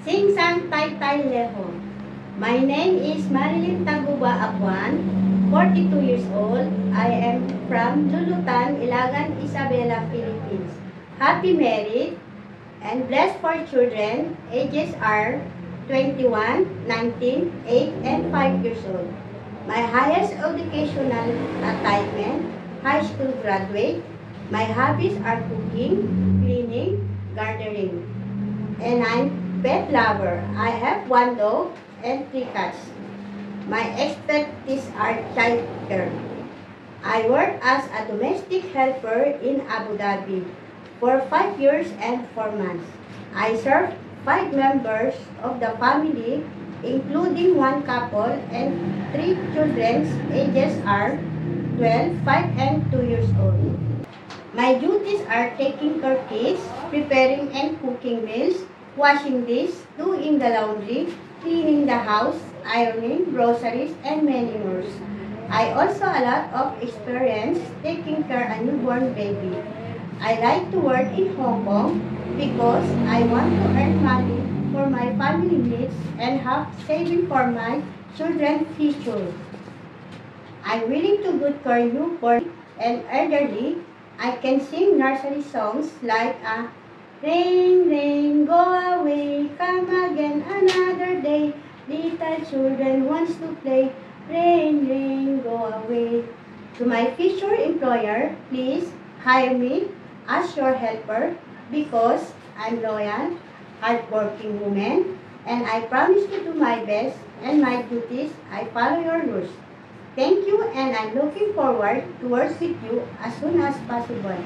Sing Sang Tai Tai Leho. My name is Marilyn Taguba Apuan, 42 years old. I am from Lulutan, Ilagan, Isabela, Philippines. Happy married and blessed for children. Ages are 21, 19, 8, and 5 years old. My highest educational attainment, high school graduate. My hobbies are cooking, cleaning, gardening. And I'm pet lover. I have 1 dog and 3 cats. My expertise are childcare. I work as a domestic helper in Abu Dhabi for 5 years and 4 months. I serve 5 members of the family, including 1 couple and 3 children. Ages are 12, 5, and 2 years old. My duties are taking care of kids, preparing and cooking meals, washing dishes, doing the laundry, cleaning the house, ironing, groceries, and many more. I also a lot of experience taking care of a newborn baby. I like to work in Hong Kong because I want to earn money for my family needs and have saving for my children's future. I'm willing to good care newborn and elderly. I can sing nursery songs like Rain, rain, go away, come again another day. Little children wants to play. Rain, rain, go away. To my future employer, please hire me as your helper because I'm loyal, hardworking woman, and I promise to do my best and my duties. I follow your rules. Thank you, and I'm looking forward to work with you as soon as possible.